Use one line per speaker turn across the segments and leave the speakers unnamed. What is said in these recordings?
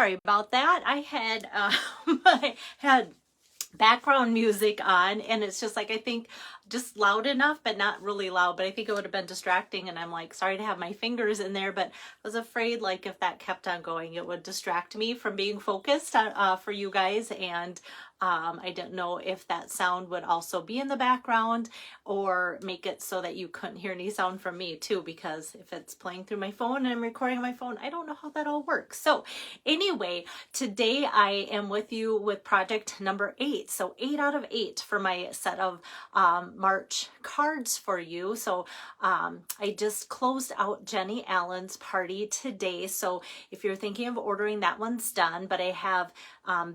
Sorry about that. I had I had background music on, and it's just like, I think just loud enough but not really loud, but I think it would have been distracting, and I'm like, sorry to have my fingers in there, but I was afraid like if that kept on going it would distract me from being focused on, for you guys, and I didn't know if that sound would also be in the background or make it so that you couldn't hear any sound from me too, because if it's playing through my phone and I'm recording on my phone, I don't know how that all works. So anyway, today I am with you with project number 8. So 8 out of 8 for my set of March cards for you. So I just closed out Jenny Allen's party today. So if you're thinking of ordering, that one's done, but I have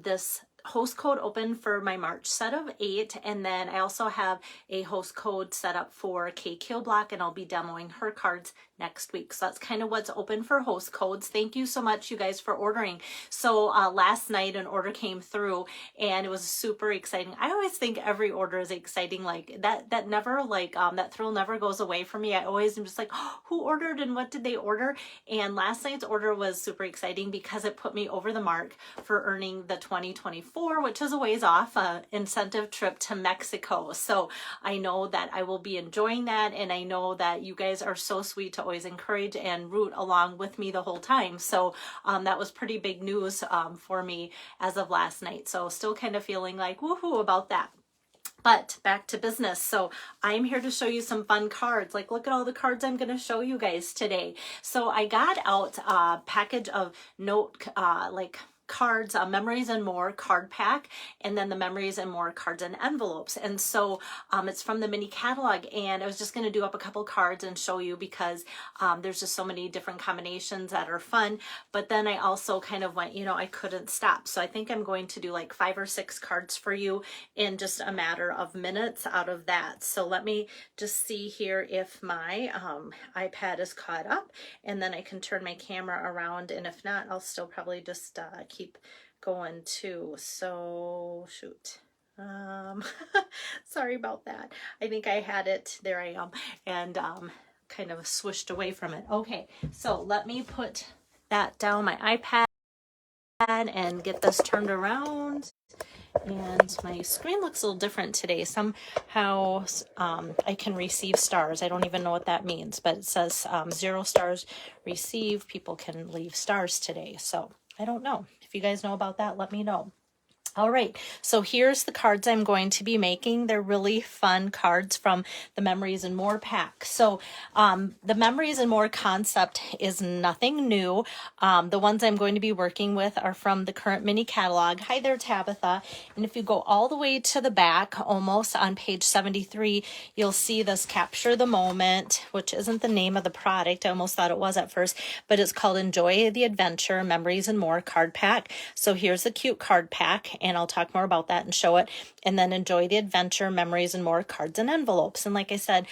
this host code open for my March set of 8, and then I also have a host code set up for Kay Keelblock, and I'll be demoing her cards next week. So that's kind of what's open for host codes. Thank you so much, you guys, for ordering. So last night an order came through, and it was super exciting. I always think every order is exciting, like that never like that thrill never goes away for me. I always am just like, oh, who ordered and what did they order? And last night's order was super exciting because it put me over the mark for earning the 2024, which is a ways off, incentive trip to Mexico. So I know that I will be enjoying that, and I know that you guys are so sweet to always encourage and root along with me the whole time. So that was pretty big news for me as of last night. So still kind of feeling like woohoo about that. But back to business. So I'm here to show you some fun cards. Like, look at all the cards I'm going to show you guys today. So I got out a package of note cards, Memories and More card pack, and then the Memories and More cards and envelopes. And so it's from the mini catalog, and I was just going to do up a couple cards and show you because there's just so many different combinations that are fun. But then I also kind of went, I couldn't stop. So I think I'm going to do like 5 or 6 cards for you in just a matter of minutes out of that. So let me just see here if my iPad is caught up, and then I can turn my camera around, and if not, I'll still probably just keep going too. So shoot. Sorry about that. I think I had it. There I am. And kind of swished away from it. Okay, so let me put that down my iPad and get this turned around. And my screen looks a little different today. Somehow I can receive stars. I don't even know what that means, but it says 0 stars received. People can leave stars today. So I don't know. If you guys know about that, let me know. All right, so here's the cards I'm going to be making. They're really fun cards from the Memories and More pack. So the Memories and More concept is nothing new. The ones I'm going to be working with are from the current mini catalog. Hi there, Tabitha. And if you go all the way to the back, almost on page 73, you'll see this Capture the Moment, which isn't the name of the product. I almost thought it was at first, but it's called Enjoy the Adventure Memories and More card pack. So here's the cute card pack, and I'll talk more about that and show it. And then Enjoy the Adventure Memories and More cards and envelopes. And like I said,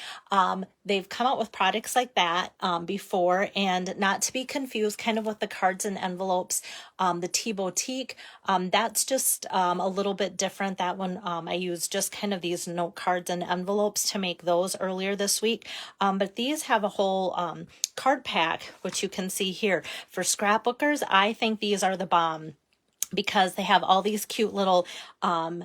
they've come out with products like that before, and not to be confused kind of with the cards and envelopes, the Tea Boutique, that's just a little bit different. That one I used just kind of these note cards and envelopes to make those earlier this week. But these have a whole card pack, which you can see here. For scrapbookers, I think these are the bomb, because they have all these cute little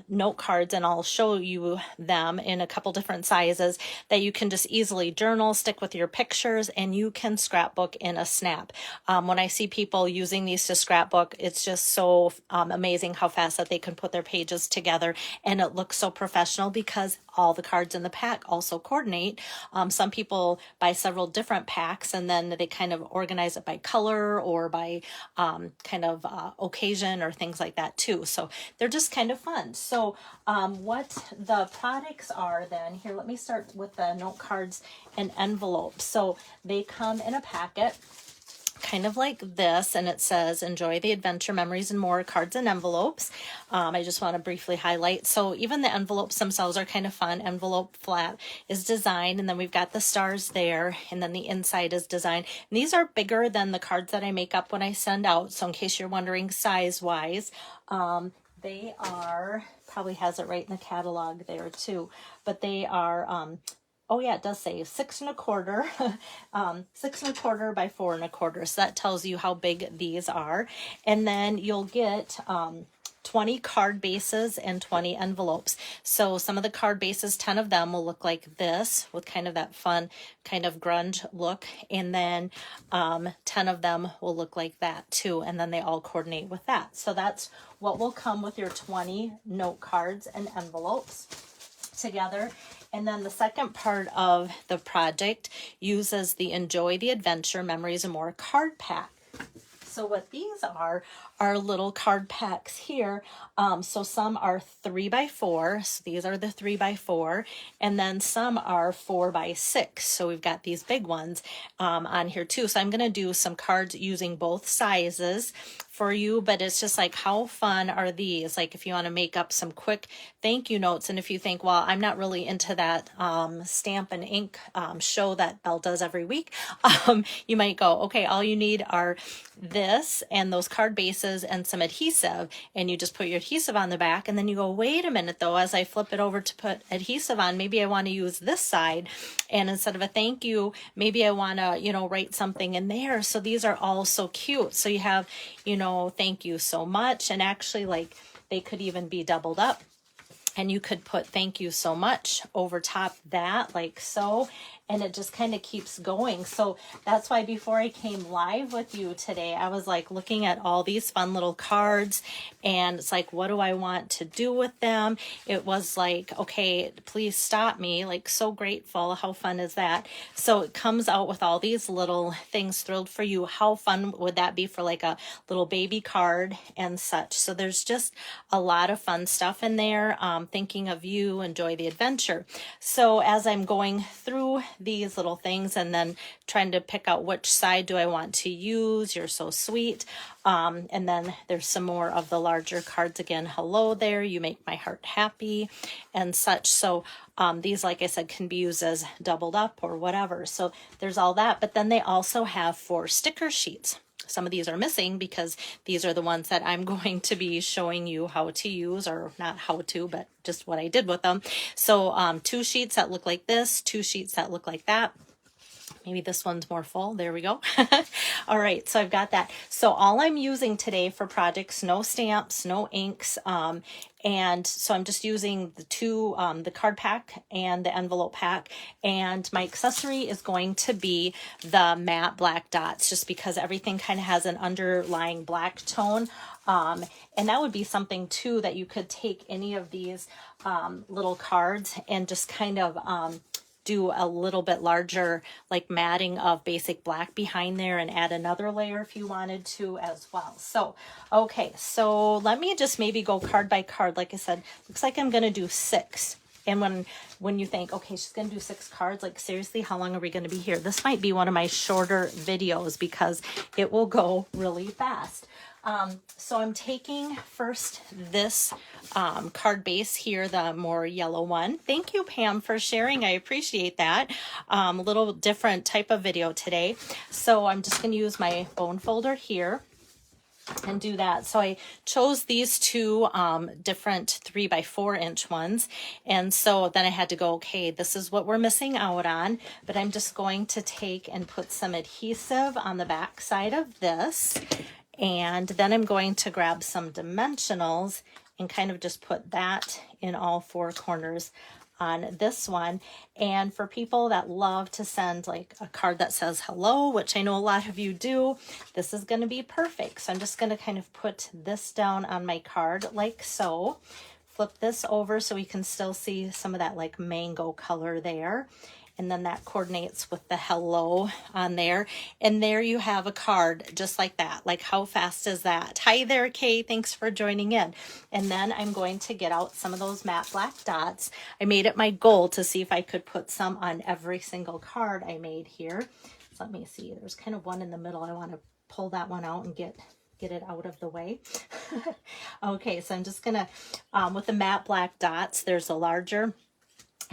note cards, and I'll show you them in a couple different sizes that you can just easily journal, stick with your pictures, and you can scrapbook in a snap. When I see people using these to scrapbook, it's just so amazing how fast that they can put their pages together, and it looks so professional because all the cards in the pack also coordinate. Some people buy several different packs, and then they kind of organize it by color or by kind of occasion or things like that too. So they're just kind of fun. So what the products are then, here, let me start with the note cards and envelopes. So they come in a packet kind of like this, and it says Enjoy the Adventure Memories and More cards and envelopes. I just want to briefly highlight. So even the envelopes themselves are kind of fun. Envelope flap is designed, and then we've got the stars there, and then the inside is designed. And these are bigger than the cards that I make up when I send out. So in case you're wondering size wise, they are, probably has it right in the catalog there too, but they are oh yeah, it does say 6 1/4, 6 1/4 by 4 1/4. So that tells you how big these are. And then you'll get 20 card bases and 20 envelopes. So some of the card bases, 10 of them will look like this with kind of that fun kind of grunge look. And then 10 of them will look like that too. And then they all coordinate with that. So that's what will come with your 20 note cards and envelopes together. And then the second part of the project uses the Enjoy the Adventure Memories and More card pack. So what these are little card packs here. So some are 3 by 4. So these are the 3 by 4. And then some are 4 by 6. So we've got these big ones on here too. So I'm going to do some cards using both sizes for you, but it's just like, how fun are these? Like if you want to make up some quick thank you notes, and if you think, well, I'm not really into that stamp and ink show that Belle does every week, you might go, okay, all you need are this and those card bases and some adhesive, and you just put your adhesive on the back, and then you go, wait a minute though, as I flip it over to put adhesive on, maybe I want to use this side, and instead of a thank you, maybe I want to, you know, write something in there. So these are all so cute. So you have, you know, thank you so much, and actually like they could even be doubled up, and you could put thank you so much over top that like so, and it just kind of keeps going. So that's why before I came live with you today, I was like looking at all these fun little cards, and it's like, what do I want to do with them? It was like, okay, please stop me. Like, so grateful. How fun is that? So it comes out with all these little things. Thrilled for you. How fun would that be for like a little baby card and such? So there's just a lot of fun stuff in there. Thinking of you, enjoy the adventure. So as I'm going through these little things and then trying to pick out which side do I want to use, you're so sweet. And then there's some more of the larger cards again. Hello there, you make my heart happy and such. So these, like I said, can be used as doubled up or whatever. So there's all that. But then they also have 4 sticker sheets. Some of these are missing because these are the ones that I'm going to be showing you how to use, or not how to, but just what I did with them. So 2 sheets that look like this, 2 sheets that look like that. Maybe this one's more full. There we go. All right, so I've got that. So all I'm using today for projects, no stamps, no inks, and so I'm just using the 2, the card pack and the envelope pack. And my accessory is going to be the matte black dots, just because everything kind of has an underlying black tone. And that would be something too, that you could take any of these little cards and just kind of do a little bit larger like matting of basic black behind there and add another layer if you wanted to as well. So okay, so let me just maybe go card by card. Like I said, looks like I'm gonna do 6. And when you think, okay, she's gonna do 6 cards, like seriously, how long are we gonna be here? This might be one of my shorter videos because it will go really fast. So I'm taking first this card base here, the more yellow one. Thank you, Pam, for sharing. I appreciate that. A little different type of video today. So I'm just going to use my bone folder here and do that. So I chose these 2 different 3 by 4 inch ones. And so then I had to go, okay, this is what we're missing out on, but I'm just going to take and put some adhesive on the back side of this. And then I'm going to grab some dimensionals and kind of just put that in all 4 corners on this one. And for people that love to send like a card that says hello, which I know a lot of you do, this is going to be perfect. So I'm just going to kind of put this down on my card like so. Flip this over so we can still see some of that like mango color there. And then that coordinates with the hello on there. And there you have a card just like that. Like, how fast is that? Hi there, Kay. Thanks for joining in. And then I'm going to get out some of those matte black dots. I made it my goal to see if I could put some on every single card I made here. So let me see. There's kind of one in the middle. I want to pull that one out and get it out of the way. Okay, so I'm just going to, with the matte black dots, there's a larger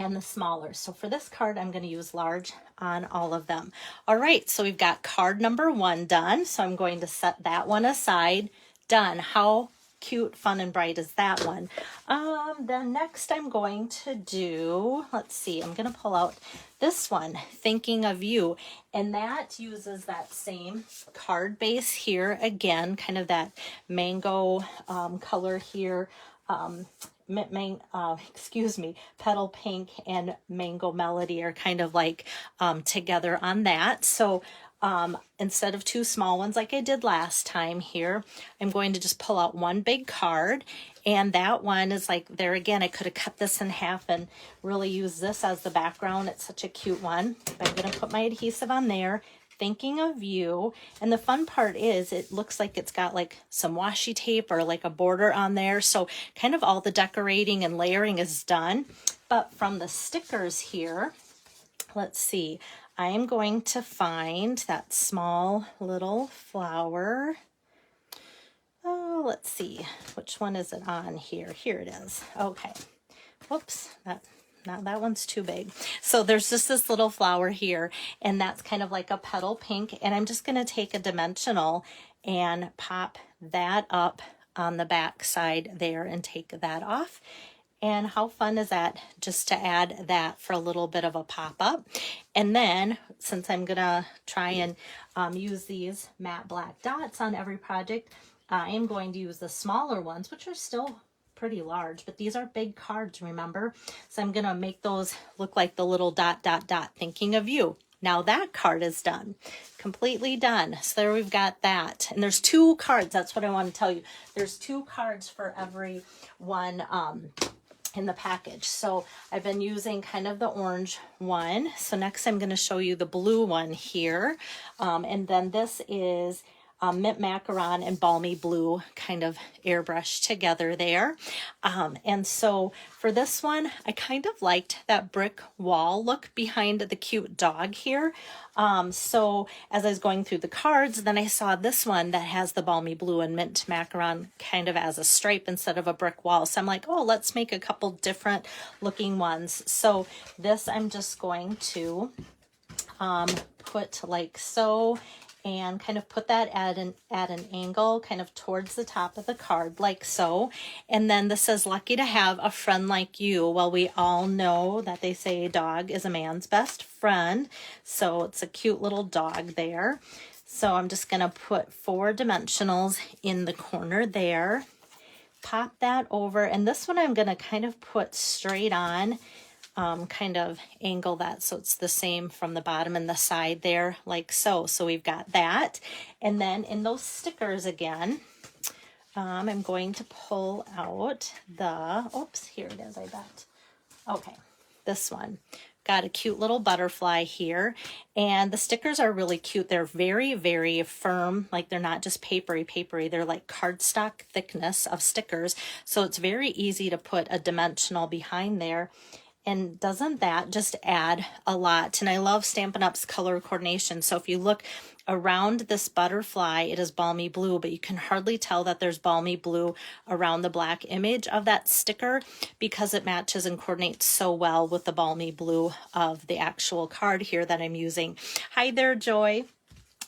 and the smaller. So for this card, I'm going to use large on all of them. All right, so we've got card number 1 done. So I'm going to set that one aside. Done. How cute, fun, and bright as that one. Then next I'm going to do, let's see, I'm going to pull out this one, Thinking of You, and that uses that same card base here again, kind of that mango color here. Petal Pink and Mango Melody are kind of like together on that. So instead of two small ones like I did last time here, I'm going to just pull out one big card, and that one is like there again. I could have cut this in half and really used this as the background. It's such a cute one. But I'm going to put my adhesive on there, Thinking of You. And the fun part is it looks like it's got like some washi tape or like a border on there. So kind of all the decorating and layering is done. But from the stickers here, let's see, I am going to find that small little flower. Oh, let's see, which one is it on here? Here it is. Okay. Whoops, that one's too big. So there's just this little flower here, and that's kind of like a petal pink. And I'm just going to take a dimensional and pop that up on the back side there and take that off. And how fun is that, just to add that for a little bit of a pop-up. And then, since I'm gonna try and use these matte black dots on every project, I am going to use the smaller ones, which are still pretty large, but these are big cards, remember? So I'm gonna make those look like the little dot, dot, dot, Thinking of You. Now that card is done, completely done. So there we've got that. And there's 2 cards, that's what I want to tell you. There's 2 cards for every one in the package. So I've been using kind of the orange one. So next I'm going to show you the blue one here. And then this is mint macaron and balmy blue kind of airbrushed together there. And so for this one, I kind of liked that brick wall look behind the cute dog here. So as I was going through the cards, then I saw this one that has the balmy blue and mint macaron kind of as a stripe instead of a brick wall. So I'm like, oh, let's make a couple different looking ones. So this I'm just going to put like so, and kind of put that at an angle kind of towards the top of the card like so. And then this says, lucky to have a friend like you. Well, we all know that they say a dog is a man's best friend. So it's a cute little dog there. So I'm just going to put 4 dimensionals in the corner there. Pop that over. And this one I'm going to kind of put straight on. Kind of angle that so it's the same from the bottom and the side there like so. So we've got that. And then in those stickers again, I'm going to pull out the, oops, here it is, I bet. Okay, this one. Got a cute little butterfly here, and the stickers are really cute. They're very, very firm, like they're not just papery. They're like cardstock thickness of stickers. So it's very easy to put a dimensional behind there. And doesn't that just add a lot? And I love Stampin' Up's color coordination. So if you look around this butterfly, it is balmy blue, but you can hardly tell that there's balmy blue around the black image of that sticker because it matches and coordinates so well with the balmy blue of the actual card here that I'm using. Hi there, Joy.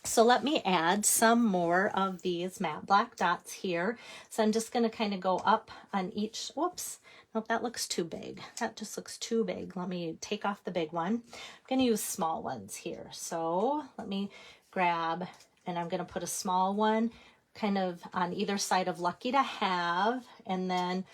So let me add some more of these matte black dots here. So I'm just going to kind of go up on each, whoops. Nope, that looks too big. That just looks too big. Let me take off the big one. I'm going to use small ones here. So let me grab, and I'm going to put a small one kind of on either side of Lucky to Have, and then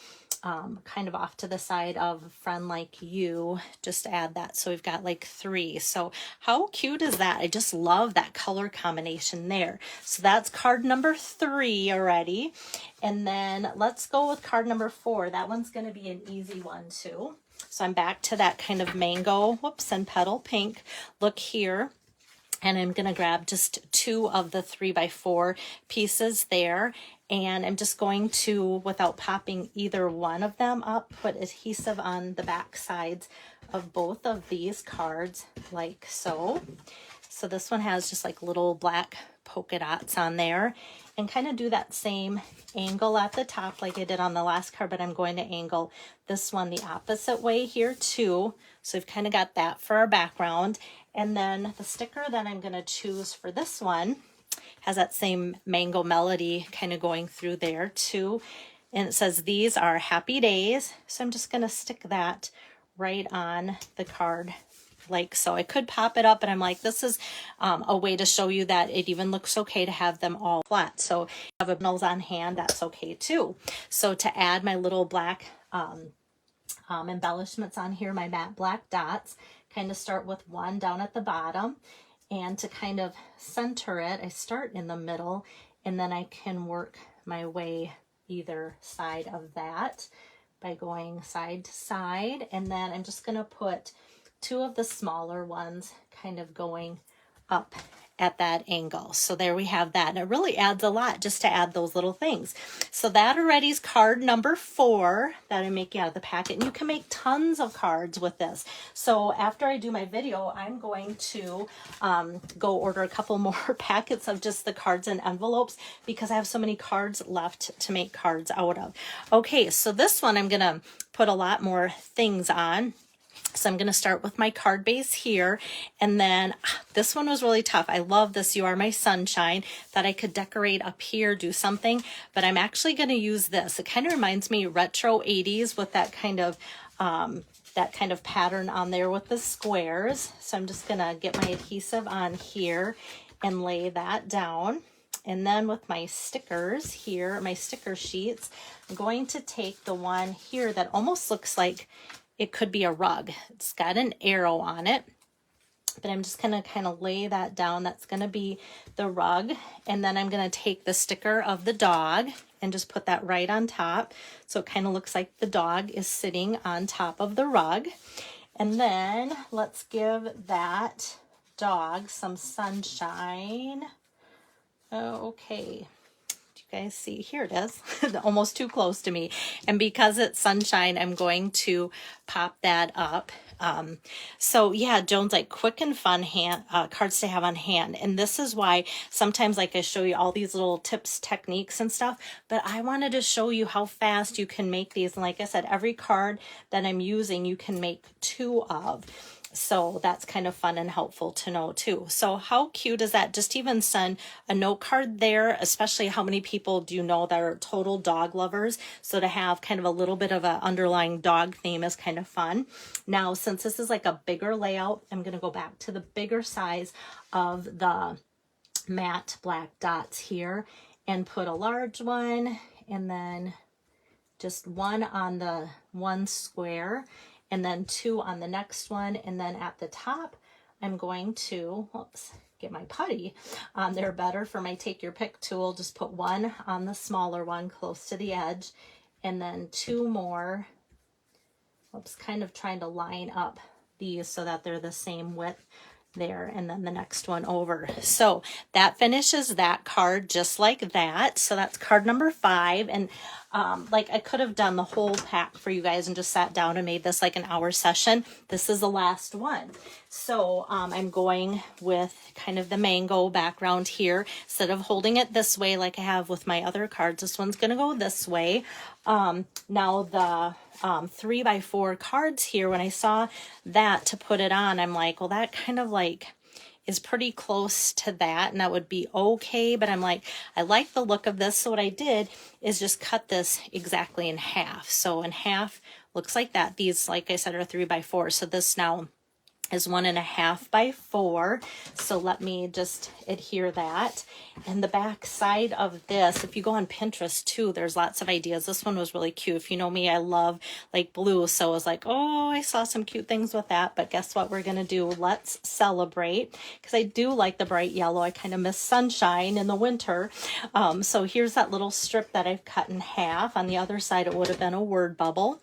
kind of off to the side of Friend Like You, just add that. So we've got like 3. So how cute is that? I just love that color combination there. So that's card number 3 already. And then let's go with card number 4. That one's going to be an easy one too. So I'm back to that kind of mango, whoops, and petal pink look here. And I'm going to grab just 2 of the 3x4 pieces there. And I'm just going to, without popping either one of them up, put adhesive on the back sides of both of these cards like so. So this one has just like little black polka dots on there, and kind of do that same angle at the top like I did on the last card, but I'm going to angle this one the opposite way here too. So we've kind of got that for our background. And then the sticker that I'm going to choose for this one has that same mango melody kind of going through there too. And it says, these are happy days. So I'm just going to stick that right on the card like so. I could pop it up, but I'm like, this is a way to show you that it even looks okay to have them all flat. So if you have a on hand, that's okay too. So to add my little black embellishments on here, my matte black dots, kind of start with one down at the bottom, and to kind of center it, I start in the middle, and then I can work my way either side of that by going side to side. And then I'm just going to put two of the smaller ones kind of going up at that angle. So there we have that. And it really adds a lot just to add those little things. So that already is card number 4 that I'm making out of the packet. And you can make tons of cards with this. So after I do my video, I'm going to go order a couple more packets of just the cards and envelopes because I have so many cards left to make cards out of. Okay, so this one I'm going to put a lot more things on. So I'm going to start with my card base here. And then this one was really tough. I love this You Are My Sunshine. Thought I could decorate up here, do something, but I'm actually going to use this. It kind of reminds me retro 80s with that kind of pattern on there with the squares. So I'm just going to get my adhesive on here and lay that down. And then with my stickers here, my sticker sheets, I'm going to take the one here that almost looks like it could be a rug. It's got an arrow on it, but I'm just gonna kind of lay that down. That's gonna be the rug. And then I'm gonna take the sticker of the dog and just put that right on top. So it kind of looks like the dog is sitting on top of the rug. And then let's give that dog some sunshine. Okay. Guys see, here it is. Almost too close to me, and because it's sunshine, I'm going to pop that up. So yeah, Joan's like quick and fun cards to have on hand, and this is why sometimes like I show you all these little tips, techniques and stuff, but I wanted to show you how fast you can make these. And like I said, every card that I'm using you can make 2 of. So that's kind of fun and helpful to know too. So how cute is that? Just even send a note card there, especially how many people do you know that are total dog lovers? So to have kind of a little bit of an underlying dog theme is kind of fun. Now, since this is like a bigger layout, I'm going to go back to the bigger size of the matte black dots here and put a large one and then just one on the one square, and then 2 on the next one. And then at the top, I'm going to, get my putty on there better for my take your pick tool. Just put 1 on the smaller one close to the edge, and then 2 more. Kind of trying to line up these so that they're the same width there, and then the next one over. So that finishes that card just like that. So that's card number 5. And like I could have done the whole pack for you guys and just sat down and made this like an hour session. This is the last one. So I'm going with kind of the mango background here. Instead of holding it this way like I have with my other cards, this one's going to go this way. Now the 3x4 cards here, when I saw that to put it on, I'm like, well, that kind of like is pretty close to that, and that would be okay. But I'm like, I like the look of this. So what I did is just cut this exactly in half. So in half looks like that. These, like I said, are 3x4. So this now is 1.5 by 4. So let me just adhere that. And the back side of this, if you go on Pinterest too, there's lots of ideas. This one was really cute. If you know me, I love like blue. So I was like, oh, I saw some cute things with that. But guess what we're going to do? Let's celebrate, because I do like the bright yellow. I kind of miss sunshine in the winter. So here's that little strip that I've cut in half. On the other side, it would have been a word bubble.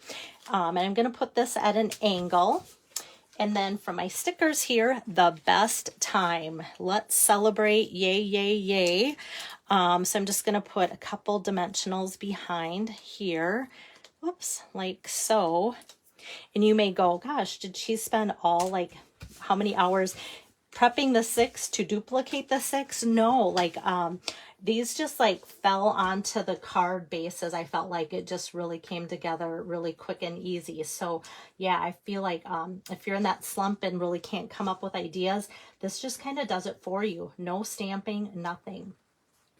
And I'm going to put this at an angle. And then for my stickers here, the best time. Let's celebrate. Yay, yay, yay. So I'm just going to put a couple dimensionals behind here. Whoops, like so. And you may go, gosh, did she spend all like how many hours prepping the 6 to duplicate the 6? No, like these just like fell onto the card bases. I felt like it just really came together really quick and easy. So yeah, I feel like if you're in that slump and really can't come up with ideas, this just kind of does it for you. No stamping, nothing.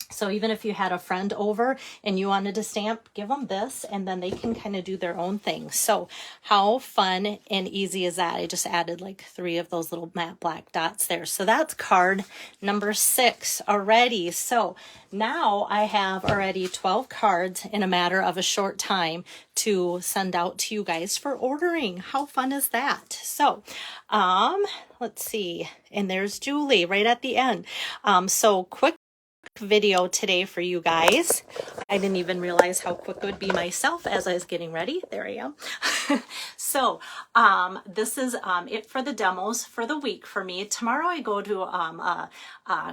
So even if you had a friend over and you wanted to stamp, give them this, and then they can kind of do their own thing. So how fun and easy is that? I just added like 3 of those little matte black dots there. So that's card number 6 already. So now I have already 12 cards in a matter of a short time to send out to you guys for ordering. How fun is that? So, let's see. And there's Julie right at the end. So quick video today for you guys. I didn't even realize how quick it would be myself as I was getting ready. There I am. So this is it for the demos for the week for me. Tomorrow I go to a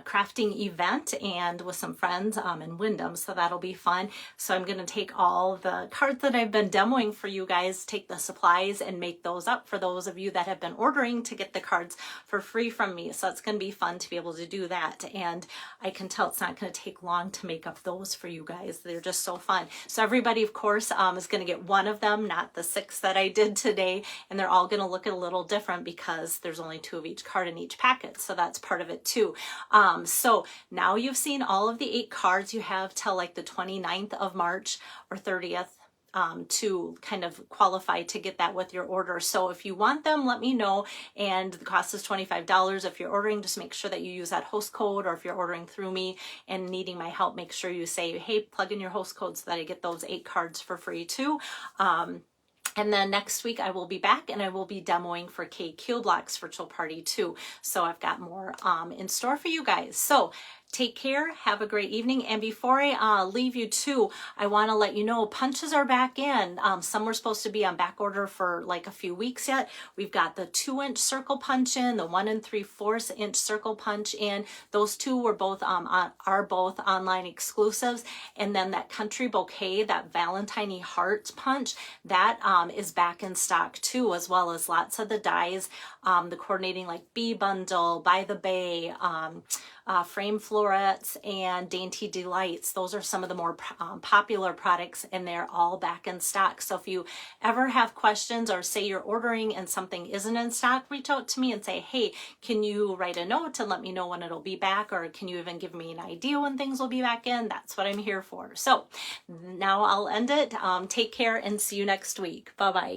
crafting event and with some friends in Wyndham, so that'll be fun. So I'm going to take all the cards that I've been demoing for you guys, take the supplies and make those up for those of you that have been ordering to get the cards for free from me. So it's going to be fun to be able to do that, and I can tell it's not going to take long to make up those for you guys. They're just so fun. So everybody, of course, is going to get one of them, not the 6 that I did today, and they're all going to look a little different because there's only 2 of each card in each packet, so that's part of it too. So now you've seen all of the 8 cards. You have till like the 29th of March or 30th to kind of qualify to get that with your order. So if you want them, let me know. And the cost is $25. If you're ordering, just make sure that you use that host code, or if you're ordering through me and needing my help, make sure you say, hey, plug in your host code so that I get those 8 cards for free too. And then next week I will be back and I will be demoing for KQ Block's virtual party too. So I've got more in store for you guys. So take care, have a great evening. And before I leave you too, I want to let you know punches are back in. Some were supposed to be on back order for like a few weeks yet. We've got the 2-inch circle punch in, the 1 3/4 inch circle punch in. Those 2 were both are both online exclusives. And then that country bouquet, that Valentine Hearts punch, that is back in stock too, as well as lots of the dies, the coordinating like Bee Bundle, By the Bay, Frame Florets, and Dainty Delights. Those are some of the more popular products, and they're all back in stock. So if you ever have questions, or say you're ordering and something isn't in stock, reach out to me and say, hey, can you write a note to let me know when it'll be back, or can you even give me an idea when things will be back in? That's what I'm here for. So now I'll end it. Take care and see you next week. Bye-bye.